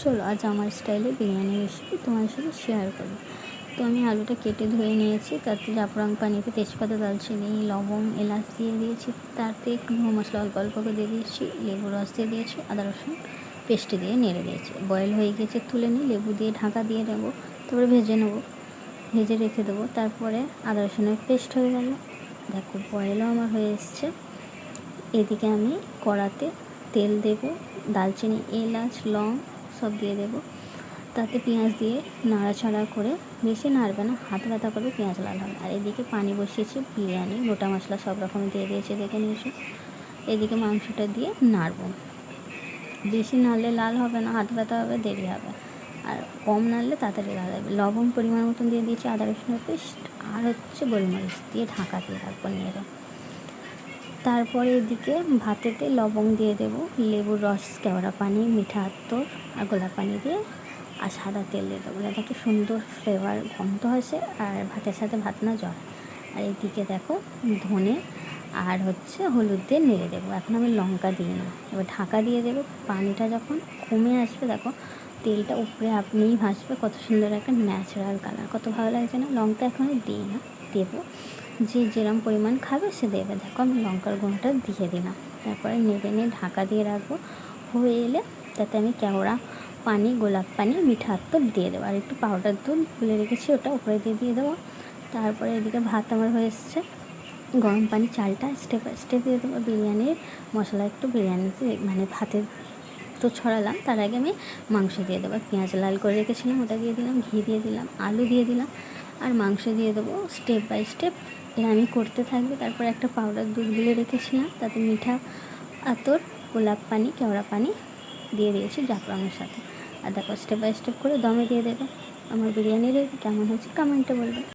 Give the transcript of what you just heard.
চলো আজ আমার স্টাইলে বিরিয়ানি রেসিপি তোমার সাথে শেয়ার করবো। তো আমি আলুটা কেটে ধুয়ে নিয়েছি, তাতে জাফরান পানিতে তেজপাতা, দালচিনি, লবঙ্গ, এলাচ দিয়ে দিয়েছি, তাতে একটু গুঁড়ো মশলা অল্প অল্প করে দিয়ে দিয়েছি, লেবু রস দিয়ে দিয়েছি, আদা রসুন পেস্ট দিয়ে নেড়ে দিয়েছি। বয়েল হয়ে গিয়েছে, তুলে নিই, লেবু দিয়ে ঢাকা দিয়ে নেবো, তারপরে ভেজে নেবো, ভেজে রেখে দেবো। তারপরে আদা রসুনের পেস্ট হয়ে গেল। দেখো বয়েলও আমার হয়ে এসছে। এদিকে আমি কড়াতে তেল দেব, দালচিনি, এলাচ, লং সব দিয়ে দেব, তাতে পেঁয়াজ দিয়ে নাড়াচাড়া করে, বেশি নাড়বে না, হাত ব্যথা করবে, পেঁয়াজ লাল হবে। আর এদিকে পানি বসিয়েছি, বিরিয়ানি গোটা মশলা সব রকম দিয়ে দিয়েছি, দেখে নিয়েছি। এদিকে মাংসটা দিয়ে নাড়ব, বেশি নাড়লে লাল হবে না, হাত ব্যথা হবে, দেরি হবে। আর কম নাড়লে তাড়াতাড়ি লাল হবে। লবণ পরিমাণ মতন দিয়ে দিয়েছি, আদা রসুনের পেস্ট আর গোলমরিচ দিয়ে ঢাকা দিয়ে রাখবো নেড়ে। তারপরে এদিকে ভাতেতে লবঙ্গ দিয়ে দেবো, লেবুর রস, কেওড়া পানি, মিঠা আতর আর গোলাপ পানি দিয়ে আর সাদা তেল দিয়ে দেবো, যাতে একটা সুন্দর ফ্লেভার গন্ধ আসে আর ভাতের সাথে ভাত না জল। আর এদিকে দেখো ধনে আর হলুদ দিয়ে নেড়ে দেবো। এখন আমি লঙ্কা দিই না, এবার ঢাকা দিয়ে দেবো। পানিটা যখন কমে আসবে, দেখো তেলটা উপরে আপনিই ভাসবে, কত সুন্দর একটা ন্যাচারাল কালার, কত ভালো লাগছে না। লঙ্কা এখন দিই না, দেবো যে যেরম পরিমাণ খাবে সে দেবে। দেখো আমি লঙ্কার গুঁড়োটা দিয়ে দিলাম, তারপরে নেড়ে নিয়ে ঢাকা দিয়ে রাখবো। হয়ে এলে তাতে আমি কেওড়া পানি, গোলাপ পানি, মিঠা আতর দিয়ে দেবো, আর একটু পাউডার দুধ গুলে রেখেছি ওটা উপরে দিয়ে দেবো। তারপরে এদিকে ভাত আমার হয়ে এসছে, গরম পানি চালটা স্টেপ বাই স্টেপ দিয়ে দেবো। বিরিয়ানির মশলা একটু বিরিয়ানিতে মানে ভাতে তো ছড়ালাম, তার আগে আমি মাংস দিয়ে দেবো। পেঁয়াজ লাল করে রেখেছিলাম, ওটা দিয়ে দিলাম, ঘি দিয়ে দিলাম, আলু দিয়ে দিলাম আর মাংস দিয়ে দেবো। স্টেপ বাই স্টেপ এটা আমি করতে থাকবে। তারপর একটা পাউডার দুধ গুলে রেখেছিলাম, তাতে মিঠা আতর, গোলাপ পানি, কেওড়া পানি দিয়ে দিয়েছি জাফরানের সাথে। আর দেখো স্টেপ বাই স্টেপ করে দমে দিয়ে দেবে। আমার বিরিয়ানি রেডি। কেমন হয়েছে কমেন্টে বলবে।